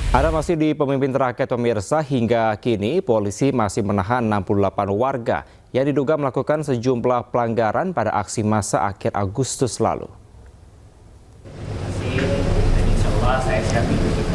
Ada masih di pemimpin terakhir pemirsa, hingga kini polisi masih menahan 68 warga yang diduga melakukan sejumlah pelanggaran pada aksi massa akhir Agustus lalu.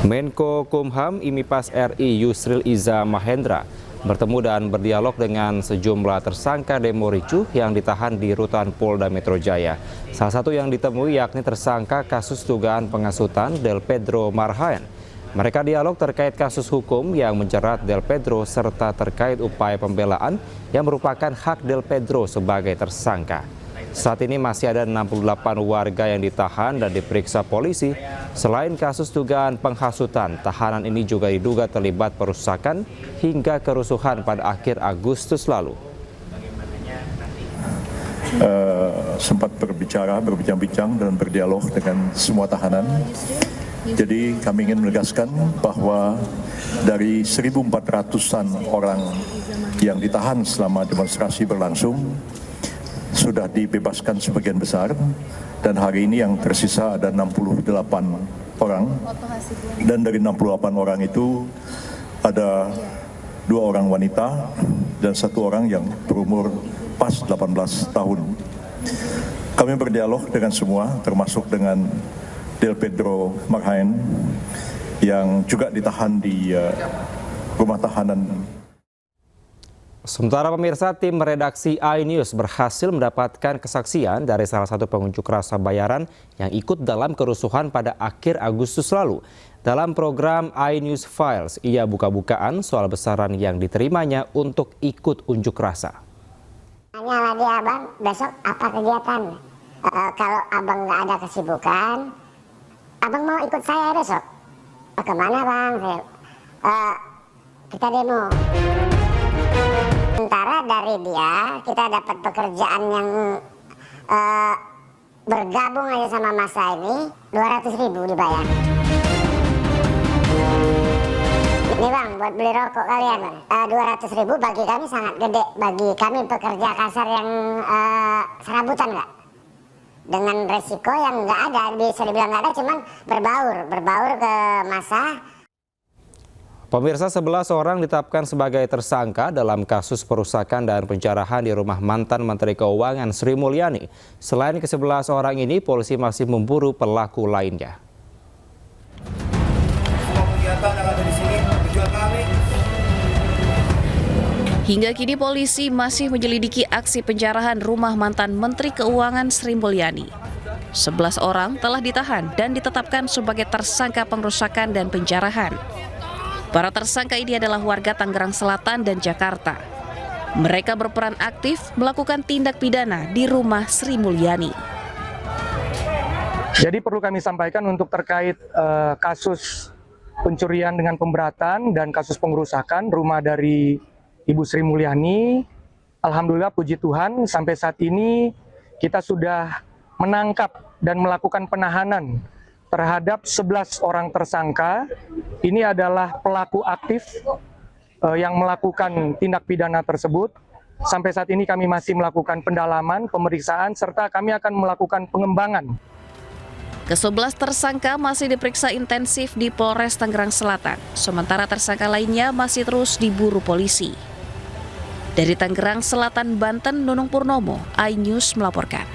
Menko Kumham IMIPAS RI Yusril Iza Mahendra bertemu dan berdialog dengan sejumlah tersangka demo ricuh yang ditahan di rutan Polda Metro Jaya. Salah satu yang ditemui yakni tersangka kasus dugaan pengasutan Del Pedro Marhaen. Mereka dialog terkait kasus hukum yang menjerat Del Pedro serta terkait upaya pembelaan yang merupakan hak Del Pedro sebagai tersangka. Saat ini masih ada 68 warga yang ditahan dan diperiksa polisi. Selain kasus dugaan penghasutan, tahanan ini juga diduga terlibat perusakan hingga kerusuhan pada akhir Agustus lalu. Sempat berbincang-bincang dan berdialog dengan semua tahanan. Jadi kami ingin menegaskan bahwa dari 1.400-an orang yang ditahan selama demonstrasi berlangsung, sudah dibebaskan sebagian besar, dan hari ini yang tersisa ada 68 orang, dan dari 68 orang itu ada 2 orang wanita dan 1 orang yang berumur pas 18 tahun. Kami berdialog dengan semua, termasuk dengan Del Pedro Marhaen yang juga ditahan di rumah tahanan. Sementara pemirsa, tim redaksi iNews berhasil mendapatkan kesaksian dari salah satu pengunjuk rasa bayaran yang ikut dalam kerusuhan pada akhir Agustus lalu. Dalam program iNews Files, ia buka-bukaan soal besaran yang diterimanya untuk ikut unjuk rasa. Tanya lagi abang, besok apa kegiatan? Kalau abang nggak ada kesibukan, abang mau ikut saya besok? Kemana bang? Kita demo. Sementara dari dia kita dapat pekerjaan yang bergabung aja sama masa ini 200.000 dibayar. Ini bang buat beli rokok kalian. 200.000 bagi kami sangat gede, bagi kami pekerja kasar yang serabutan nggak. Dengan resiko yang nggak ada, bisa dibilang nggak ada, cuman berbaur ke masa. Pemirsa, 11 orang ditetapkan sebagai tersangka dalam kasus perusakan dan penjarahan di rumah mantan Menteri Keuangan Sri Mulyani. Selain ke-11 orang ini, polisi masih memburu pelaku lainnya. Hingga kini polisi masih menyelidiki aksi penjarahan rumah mantan Menteri Keuangan Sri Mulyani. 11 orang telah ditahan dan ditetapkan sebagai tersangka pengerusakan dan penjarahan. Para tersangka ini adalah warga Tangerang Selatan dan Jakarta. Mereka berperan aktif melakukan tindak pidana di rumah Sri Mulyani. Jadi perlu kami sampaikan untuk terkait kasus pencurian dengan pemberatan dan kasus pengerusakan rumah dari Ibu Sri Mulyani. Alhamdulillah, puji Tuhan, sampai saat ini kita sudah menangkap dan melakukan penahanan terhadap 11 orang tersangka. Ini adalah pelaku aktif yang melakukan tindak pidana tersebut. Sampai saat ini kami masih melakukan pendalaman, pemeriksaan, serta kami akan melakukan pengembangan. Ke-11 tersangka masih diperiksa intensif di Polres Tangerang Selatan, sementara tersangka lainnya masih terus diburu polisi. Dari Tangerang Selatan, Banten, Nunung Purnomo, iNews melaporkan.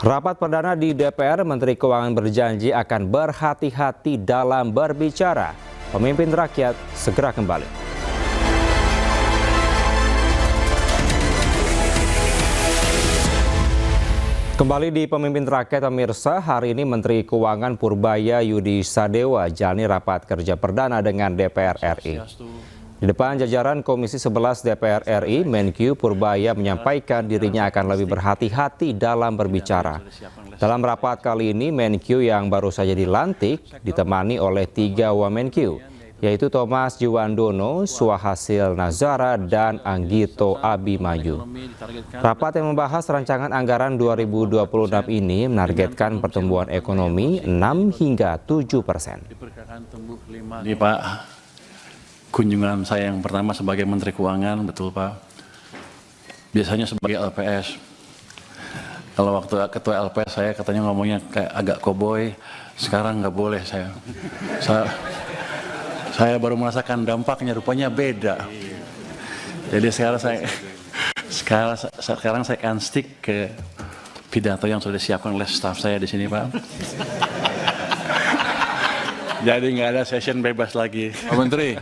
Rapat perdana di DPR, Menteri Keuangan berjanji akan berhati-hati dalam berbicara. Pemimpin rakyat segera kembali. Kembali di Pemimpin Rakyat, pemirsa, hari ini Menteri Keuangan Purbaya Yudi Sadewa jalani rapat kerja perdana dengan DPR RI. Di depan jajaran Komisi 11 DPR RI, Menkyu Purbaya menyampaikan dirinya akan lebih berhati-hati dalam berbicara. Dalam rapat kali ini, Menkyu yang baru saja dilantik ditemani oleh 3 Wamenkyu, yaitu Thomas Juwandono, Swahasil Nazara, dan Anggito Abimanyu. Rapat yang membahas rancangan anggaran 2026 ini menargetkan pertumbuhan ekonomi 6 hingga 7%. Ini Pak, kunjungan saya yang pertama sebagai Menteri Keuangan, betul Pak. Biasanya sebagai LPS. Kalau waktu ketua LPS saya katanya ngomongnya kayak agak koboi. Sekarang nggak boleh saya baru merasakan dampaknya, rupanya beda. Jadi sekarang saya akan stick ke pidato yang sudah disiapkan oleh staf saya di sini, Pak. Jadi nggak ada session bebas lagi. Pak Menteri,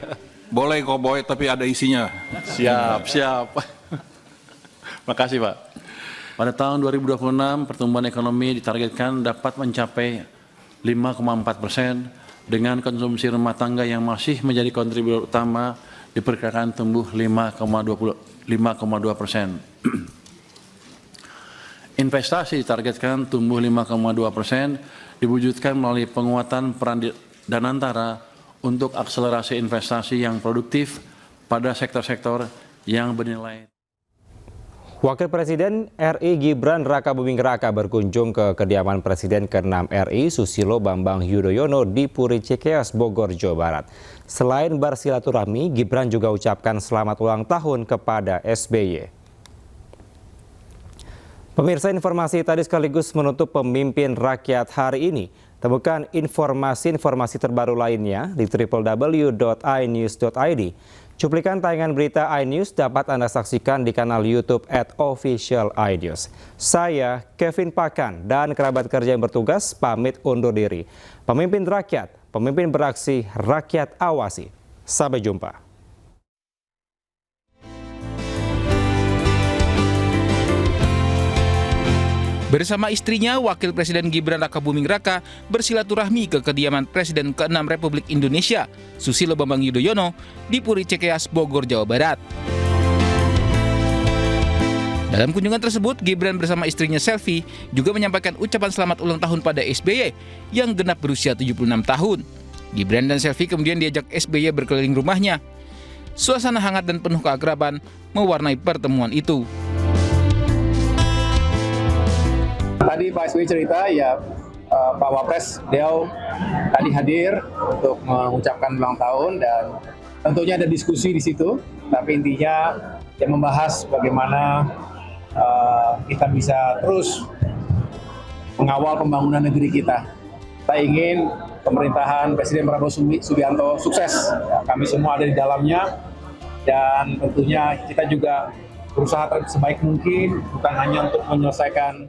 boleh cowboy tapi ada isinya. Siap. Makasih, Pak. Pada tahun 2026, pertumbuhan ekonomi ditargetkan dapat mencapai 5,4% dengan konsumsi rumah tangga yang masih menjadi kontributor utama diperkirakan tumbuh 5,2%. Investasi ditargetkan tumbuh 5,2%, diwujudkan melalui penguatan peran Danantara untuk akselerasi investasi yang produktif pada sektor-sektor yang bernilai. Wakil Presiden RI Gibran Rakabuming Raka berkunjung ke kediaman Presiden ke-6 RI Susilo Bambang Yudhoyono di Puri Cikeas, Bogor, Jawa Barat. Selain bersilaturahmi, Gibran juga ucapkan selamat ulang tahun kepada SBY. Pemirsa, informasi tadi sekaligus menutup Pemimpin Rakyat hari ini. Temukan informasi-informasi terbaru lainnya di www.inews.id. Cuplikan tayangan berita iNews dapat Anda saksikan di kanal YouTube @officialinews. Saya Kevin Pakan dan kerabat kerja yang bertugas pamit undur diri. Pemimpin rakyat, pemimpin beraksi, rakyat awasi. Sampai jumpa. Bersama istrinya, Wakil Presiden Gibran Rakabuming Raka bersilaturahmi ke kediaman Presiden ke-6 Republik Indonesia, Susilo Bambang Yudhoyono, di Puri Cikeas, Bogor, Jawa Barat. Dalam kunjungan tersebut, Gibran bersama istrinya Selvi juga menyampaikan ucapan selamat ulang tahun pada SBY yang genap berusia 76 tahun. Gibran dan Selvi kemudian diajak SBY berkeliling rumahnya. Suasana hangat dan penuh keakraban mewarnai pertemuan itu. Tadi Pak SBY cerita ya Pak Wapres beliau tadi hadir untuk mengucapkan ulang tahun dan tentunya ada diskusi di situ, tapi intinya dia membahas bagaimana kita bisa terus mengawal pembangunan negeri kita. Kita ingin pemerintahan Presiden Prabowo Subianto sukses, ya, kami semua ada di dalamnya dan tentunya kita juga berusaha sebaik mungkin bukan hanya untuk menyelesaikan